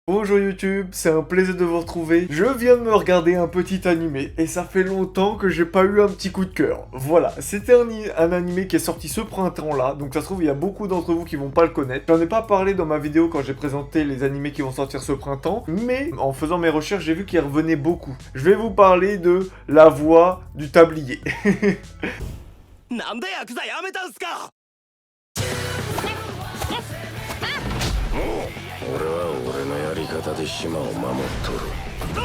Bonjour YouTube, c'est un plaisir de vous retrouver. Je viens de me regarder un petit animé et ça fait longtemps que j'ai pas eu un petit coup de cœur. Voilà, c'était un animé qui est sorti ce printemps-là, donc ça se trouve il y a beaucoup d'entre vous qui vont pas le connaître. J'en ai pas parlé dans ma vidéo quand j'ai présenté les animés qui vont sortir ce printemps, mais en faisant mes recherches, j'ai vu qu'il revenait beaucoup. Je vais vous parler de La Voix du Tablier. なんでヤクザやめたんすか。俺は俺のやり方で島を守っとる。お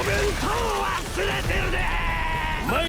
弁当忘れてるで。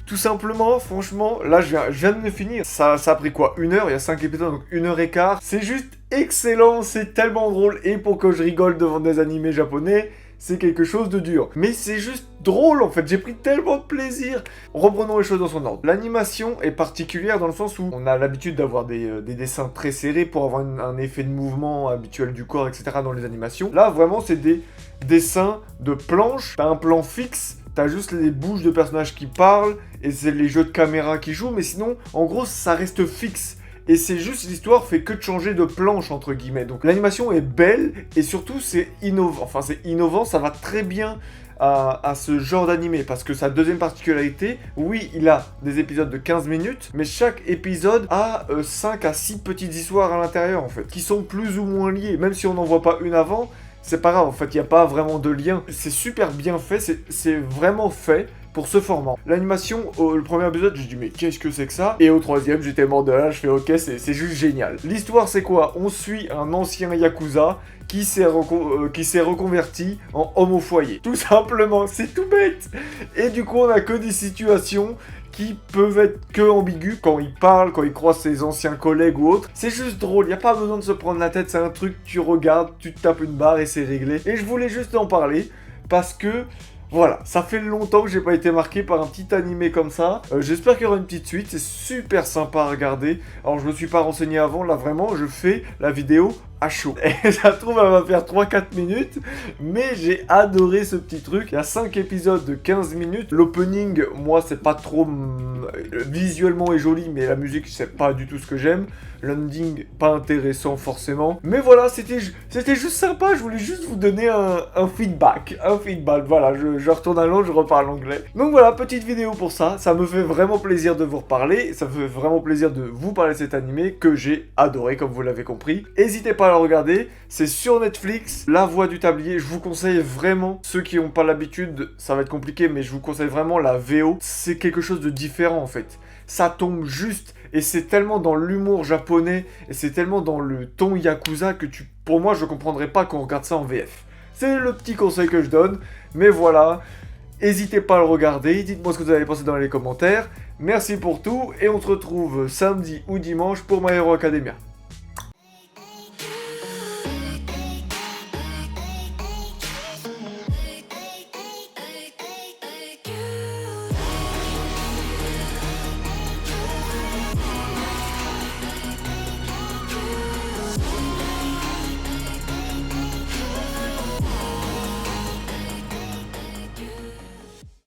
Tout simplement, franchement, là je viens de le finir. Ça a pris quoi? 1 heure, il y a 5 épisodes, donc 1 h 15. C'est juste excellent, c'est tellement drôle. Et pour que je rigole devant des animés japonais, c'est quelque chose de dur. Mais c'est juste drôle en fait, j'ai pris tellement de plaisir. Reprenons les choses dans son ordre. L'animation est particulière dans le sens où on a l'habitude d'avoir des dessins très serrés pour avoir un effet de mouvement habituel du corps, etc. dans les animations. Là, vraiment, c'est des dessins de planches. T'as un plan fixe. T'as juste les bouches de personnages qui parlent, et c'est les jeux de caméra qui jouent, mais sinon, en gros, ça reste fixe. Et c'est juste, l'histoire fait que de changer de planche, entre guillemets. Donc l'animation est belle, et surtout, c'est innovant. Enfin, c'est innovant, ça va très bien à ce genre d'animé, parce que sa deuxième particularité, oui, il a des épisodes de 15 minutes, mais chaque épisode a 5 à 6 petites histoires à l'intérieur, en fait, qui sont plus ou moins liées, même si on n'en voit pas une avant. C'est pas grave, en fait, il n'y a pas vraiment de lien. C'est super bien fait, c'est vraiment fait pour ce format. L'animation, le premier épisode, j'ai dit mais qu'est-ce que c'est que ça? Et au troisième, j'étais mort de là, je fais ok, c'est juste génial. L'histoire, c'est quoi? On suit un ancien Yakuza qui s'est reconverti en homme au foyer. Tout simplement, c'est tout bête. Et du coup, on a que des situations qui peuvent être que ambiguës quand il parle, quand il croise ses anciens collègues ou autres. C'est juste drôle, il n'y a pas besoin de se prendre la tête, c'est un truc, tu regardes, tu te tapes une barre et c'est réglé. Et je voulais juste en parler parce que voilà, ça fait longtemps que j'ai pas été marqué par un petit animé comme ça. J'espère qu'il y aura une petite suite, c'est super sympa à regarder. Alors je me suis pas renseigné avant, là vraiment je fais la vidéo à chaud. Et ça se trouve elle va faire 3-4 minutes, mais j'ai adoré ce petit truc. Il y a 5 épisodes de 15 minutes. L'opening, moi c'est pas trop... visuellement est joli, mais la musique c'est pas du tout ce que j'aime. L'ending, pas intéressant forcément. Mais voilà, c'était juste sympa, je voulais juste vous donner un feedback. Un feedback, voilà, je retourne à Londres, je reparle anglais. Donc voilà, petite vidéo pour ça. Ça me fait vraiment plaisir de vous reparler. Ça me fait vraiment plaisir de vous parler de cet animé que j'ai adoré, comme vous l'avez compris. N'hésitez pas à le regarder, c'est sur Netflix, La Voix du Tablier. Je vous conseille vraiment, ceux qui n'ont pas l'habitude, ça va être compliqué, mais je vous conseille vraiment la VO. C'est quelque chose de différent en fait. Ça tombe juste, et c'est tellement dans l'humour japonais, et c'est tellement dans le ton Yakuza que pour moi, je comprendrais pas qu'on regarde ça en VF. C'est le petit conseil que je donne, mais voilà, n'hésitez pas à le regarder, dites-moi ce que vous avez pensé dans les commentaires. Merci pour tout, et on se retrouve samedi ou dimanche pour My Hero Academia.